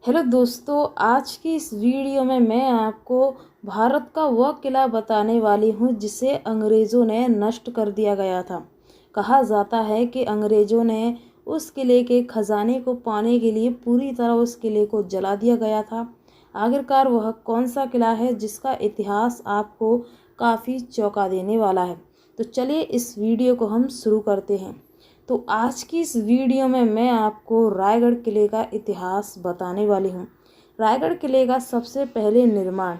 Hello दोस्तों, आज की इस वीडियो में मैं आपको भारत का वह किला बताने वाली हूँ जिसे अंग्रेज़ों ने नष्ट कर दिया गया था। कहा जाता है कि अंग्रेज़ों ने उस किले के खजाने को पाने के लिए पूरी तरह उस किले को जला दिया गया था। आखिरकार वह कौन सा किला है जिसका इतिहास आपको काफ़ी चौंका देने वाला है। तो चलिए इस वीडियो को हम शुरू करते हैं। तो आज की इस वीडियो में मैं आपको रायगढ़ किले का इतिहास बताने वाली हूँ। रायगढ़ किले का सबसे पहले निर्माण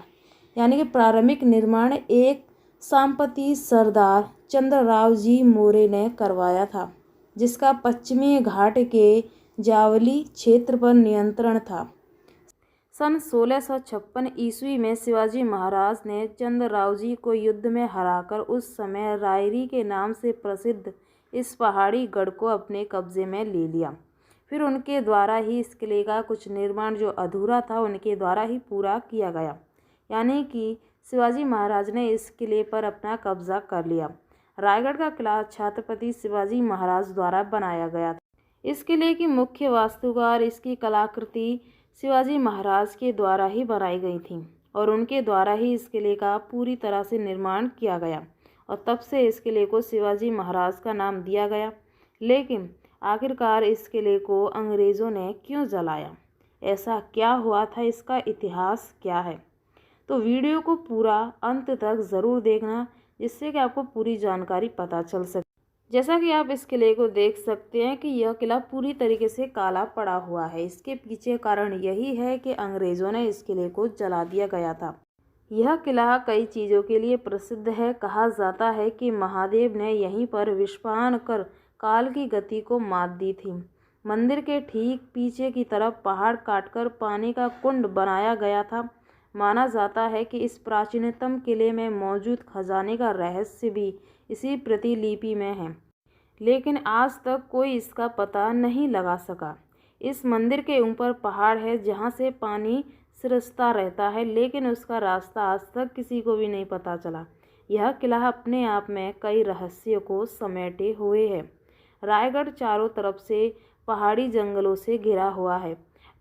यानी कि प्रारंभिक निर्माण एक सांपती सरदार चंद्रराव जी मौर्य ने करवाया था, जिसका पश्चिमी घाट के जावली क्षेत्र पर नियंत्रण था। सन 1656 ईस्वी में शिवाजी महाराज ने चंद्रराव जी को युद्ध में हराकर उस समय रायरी के नाम से प्रसिद्ध इस पहाड़ी गढ़ को अपने कब्जे में ले लिया। फिर उनके द्वारा ही इस किले का कुछ निर्माण जो अधूरा था उनके द्वारा ही पूरा किया गया, यानी कि शिवाजी महाराज ने इस किले पर अपना कब्जा कर लिया। रायगढ़ का किला छत्रपति शिवाजी महाराज द्वारा बनाया गया था। इस किले की मुख्य वास्तुकार, इसकी कलाकृति शिवाजी महाराज के द्वारा ही बनाई गई थी और उनके द्वारा ही इस किले का पूरी तरह से निर्माण किया गया और तब से इस किले को शिवाजी महाराज का नाम दिया गया। लेकिन आखिरकार इस किले को अंग्रेज़ों ने क्यों जलाया, ऐसा क्या हुआ था, इसका इतिहास क्या है? तो वीडियो को पूरा अंत तक ज़रूर देखना, जिससे कि आपको पूरी जानकारी पता चल सके। जैसा कि आप इस किले को देख सकते हैं कि यह किला पूरी तरीके से काला पड़ा हुआ है। इसके पीछे कारण यही है कि अंग्रेज़ों ने इस किले को जला दिया गया था। यह किला कई चीज़ों के लिए प्रसिद्ध है। कहा जाता है कि महादेव ने यहीं पर विस्फान कर काल की गति को मात दी थी। मंदिर के ठीक पीछे की तरफ पहाड़ काटकर पानी का कुंड बनाया गया था। माना जाता है कि इस प्राचीनतम किले में मौजूद खजाने का रहस्य भी इसी प्रतिलिपि में है, लेकिन आज तक कोई इसका पता नहीं लगा सका। इस मंदिर के ऊपर पहाड़ है जहाँ से पानी सिरसता रहता है, लेकिन उसका रास्ता आज तक किसी को भी नहीं पता चला। यह किला अपने आप में कई रहस्यों को समेटे हुए है। रायगढ़ चारों तरफ से पहाड़ी जंगलों से घिरा हुआ है।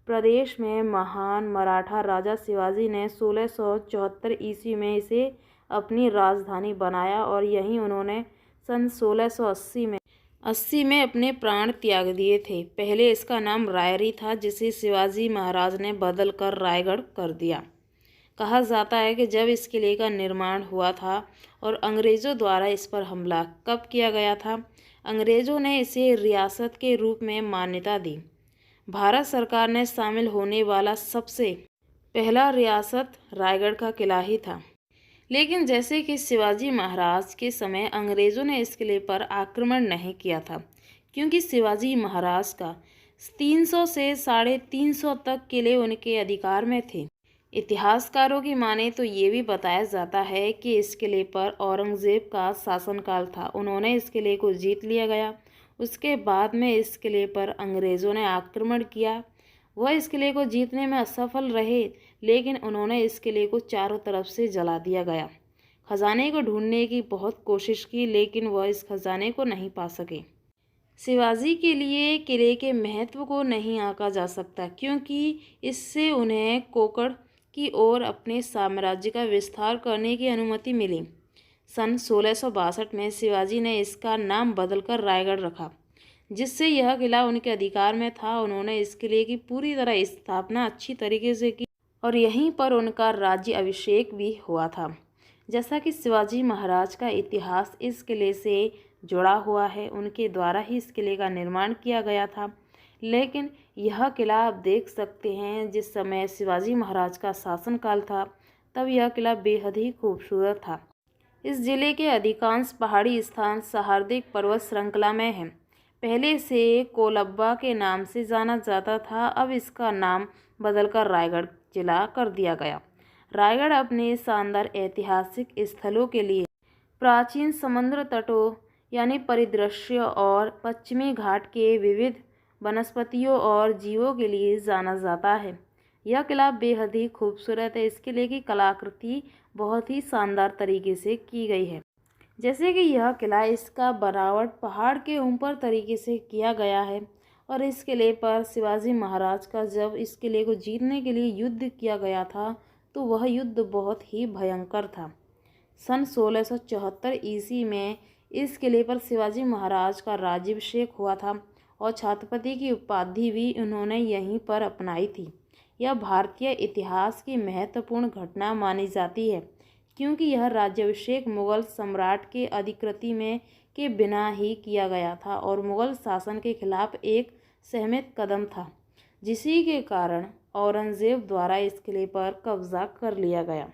प्रदेश में महान मराठा राजा शिवाजी ने 1674 ईस्वी में इसे अपनी राजधानी बनाया और यहीं उन्होंने सन 1680 में अपने प्राण त्याग दिए थे। पहले इसका नाम रायरी था, जिसे शिवाजी महाराज ने बदल कर रायगढ़ कर दिया। कहा जाता है कि जब इस किले का निर्माण हुआ था और अंग्रेज़ों द्वारा इस पर हमला कब किया गया था, अंग्रेज़ों ने इसे रियासत के रूप में मान्यता दी। भारत सरकार ने शामिल होने वाला सबसे पहला रियासत रायगढ़ का किला ही था। लेकिन जैसे कि शिवाजी महाराज के समय अंग्रेज़ों ने इस किले पर आक्रमण नहीं किया था, क्योंकि शिवाजी महाराज का 300 से 350 तक किले उनके अधिकार में थे। इतिहासकारों की माने तो ये भी बताया जाता है कि इस किले पर औरंगज़ेब का शासनकाल था। उन्होंने इस किले को जीत लिया गया। उसके बाद में इस किले पर अंग्रेज़ों ने आक्रमण किया। वह इस किले को जीतने में असफल रहे, लेकिन उन्होंने इस किले को चारों तरफ से जला दिया गया। खजाने को ढूंढने की बहुत कोशिश की, लेकिन वह इस खजाने को नहीं पा सके। शिवाजी के लिए किले के महत्व को नहीं आंका जा सकता, क्योंकि इससे उन्हें कोकण की ओर अपने साम्राज्य का विस्तार करने की अनुमति मिली। सन 1662 में शिवाजी ने इसका नाम बदलकर रायगढ़ रखा, जिससे यह किला उनके अधिकार में था। उन्होंने इस किले की पूरी तरह स्थापना अच्छी तरीके से की और यहीं पर उनका राज्य अभिषेक भी हुआ था। जैसा कि शिवाजी महाराज का इतिहास इस किले से जुड़ा हुआ है, उनके द्वारा ही इस किले का निर्माण किया गया था। लेकिन यह किला आप देख सकते हैं, जिस समय शिवाजी महाराज का शासनकाल था तब यह किला बेहद ही खूबसूरत था। इस जिले के अधिकांश पहाड़ी स्थान सहारदिक पर्वत श्रृंखला में हैं। पहले से कोलब्बा के नाम से जाना जाता था, अब इसका नाम बदलकर रायगढ़ जिला कर दिया गया। रायगढ़ अपने शानदार ऐतिहासिक स्थलों के लिए, प्राचीन समुद्र तटों यानी परिदृश्य और पश्चिमी घाट के विविध वनस्पतियों और जीवों के लिए जाना जाता है। यह किला बेहद ही खूबसूरत है। इस किले की कलाकृति बहुत ही शानदार तरीके से की गई है। जैसे कि यह किला, इसका बनावट पहाड़ के ऊपर तरीके से किया गया है और इस किले पर शिवाजी महाराज का जब इस किले को जीतने के लिए युद्ध किया गया था तो वह युद्ध बहुत ही भयंकर था। सन 1674 ईस्वी में इस किले पर शिवाजी महाराज का राज्याभिषेक हुआ था और छत्रपति की उपाधि भी उन्होंने यहीं पर अपनाई थी। यह भारतीय इतिहास की महत्वपूर्ण घटना मानी जाती है क्योंकि यह राज्याभिषेक मुगल सम्राट के अधिकृति में के बिना ही किया गया था और मुगल शासन के खिलाफ एक सहमत कदम था, जिसी के कारण औरंगजेब द्वारा इस किले पर कब्जा कर लिया गया।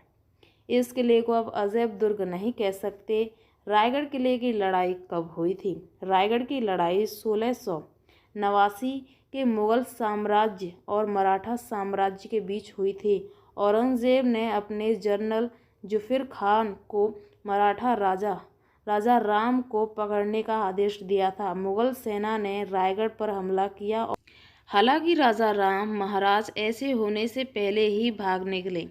इस किले को अब अजैब दुर्ग नहीं कह सकते। रायगढ़ किले की लड़ाई कब हुई थी? रायगढ़ की लड़ाई 1689 के मुगल साम्राज्य और मराठा साम्राज्य के बीच हुई थी। औरंगजेब ने अपने जनरल जुफर खान को मराठा राजा राम को पकड़ने का आदेश दिया था। मुगल सेना ने रायगढ़ पर हमला किया। हालांकि राजा राम महाराज ऐसे होने से पहले ही भाग निकले,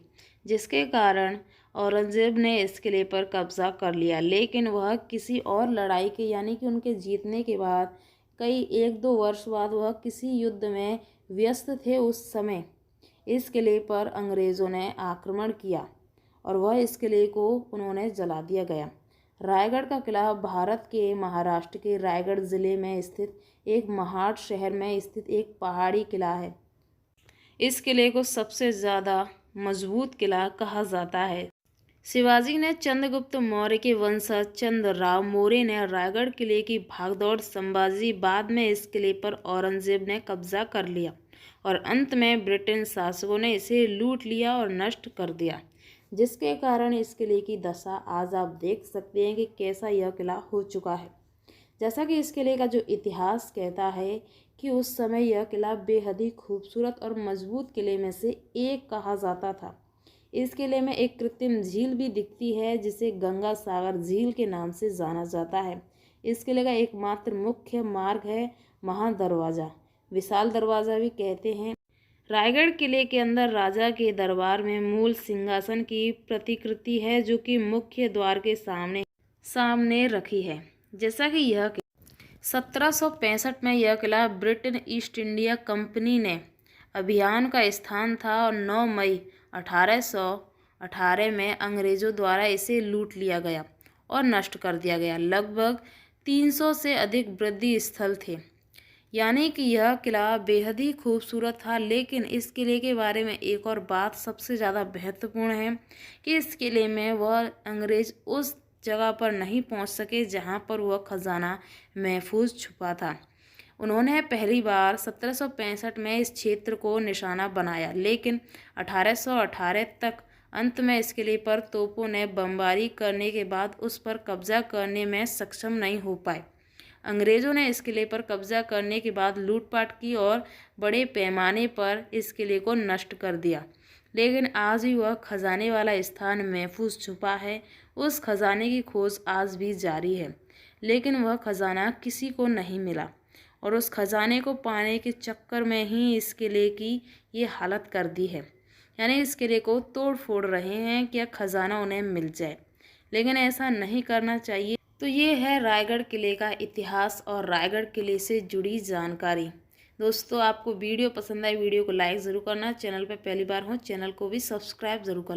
जिसके कारण औरंगजेब ने इस किले पर कब्जा कर लिया। लेकिन वह किसी और लड़ाई के यानी कि उनके जीतने के बाद कई 1-2 वर्ष बाद वह किसी युद्ध में व्यस्त थे। उस समय इस किले पर अंग्रेज़ों ने आक्रमण किया और वह इस किले को उन्होंने जला दिया गया। रायगढ़ का किला भारत के महाराष्ट्र के रायगढ़ ज़िले में स्थित एक महाड़ शहर में स्थित एक पहाड़ी किला है। इस किले को सबसे ज़्यादा मजबूत किला कहा जाता है। शिवाजी ने चंद्रगुप्त मौर्य के वंशज चंद्रराव मौर्य ने रायगढ़ किले की भागदौड़ संभाजी। बाद में इस किले पर औरंगजेब ने कब्जा कर लिया और अंत में ब्रिटेन शासकों ने इसे लूट लिया और नष्ट कर दिया, जिसके कारण इस किले की दशा आज आप देख सकते हैं कि कैसा यह किला हो चुका है। जैसा कि इस किले का जो इतिहास कहता है कि उस समय यह किला बेहद ही खूबसूरत और मजबूत किले में से एक कहा जाता था। इस किले में एक कृत्रिम झील भी दिखती है जिसे गंगा सागर झील के नाम से जाना जाता है। इस किले का एकमात्र मुख्य मार्ग है महादरवाजा, विशाल दरवाज़ा भी कहते हैं। रायगढ़ किले के अंदर राजा के दरबार में मूल सिंहासन की प्रतिकृति है जो कि मुख्य द्वार के सामने रखी है। जैसा कि यह 1765 में यह किला ब्रिटेन ईस्ट इंडिया कंपनी ने अभियान का स्थान था और 9 मई 1818 में अंग्रेज़ों द्वारा इसे लूट लिया गया और नष्ट कर दिया गया। लगभग 300 से अधिक वृद्धि स्थल थे, यानी कि यह किला बेहद ही खूबसूरत था। लेकिन इस किले के बारे में एक और बात सबसे ज़्यादा महत्वपूर्ण है कि इस किले में वह अंग्रेज़ उस जगह पर नहीं पहुंच सके जहां पर वह खजाना महफूज छुपा था। उन्होंने पहली बार 1765 में इस क्षेत्र को निशाना बनाया, लेकिन 1818 तक अंत में इस किले पर तोपों ने बमबारी करने के बाद उस पर कब्जा करने में सक्षम नहीं हो पाए। अंग्रेज़ों ने इस किले पर कब्जा करने के बाद लूटपाट की और बड़े पैमाने पर इस किले को नष्ट कर दिया। लेकिन आज भी वह खजाने वाला स्थान महफूज छुपा है। उस खजाने की खोज आज भी जारी है, लेकिन वह खजाना किसी को नहीं मिला और उस खजाने को पाने के चक्कर में ही इस किले की ये हालत कर दी है। यानी इस किले को तोड़ फोड़ रहे हैं कि खजाना उन्हें मिल जाए, लेकिन ऐसा नहीं करना चाहिए। तो ये है रायगढ़ किले का इतिहास और रायगढ़ किले से जुड़ी जानकारी। दोस्तों, आपको वीडियो पसंद आई, वीडियो को लाइक ज़रूर करना। चैनल पर पहली बार हो, चैनल को भी सब्सक्राइब ज़रूर करना।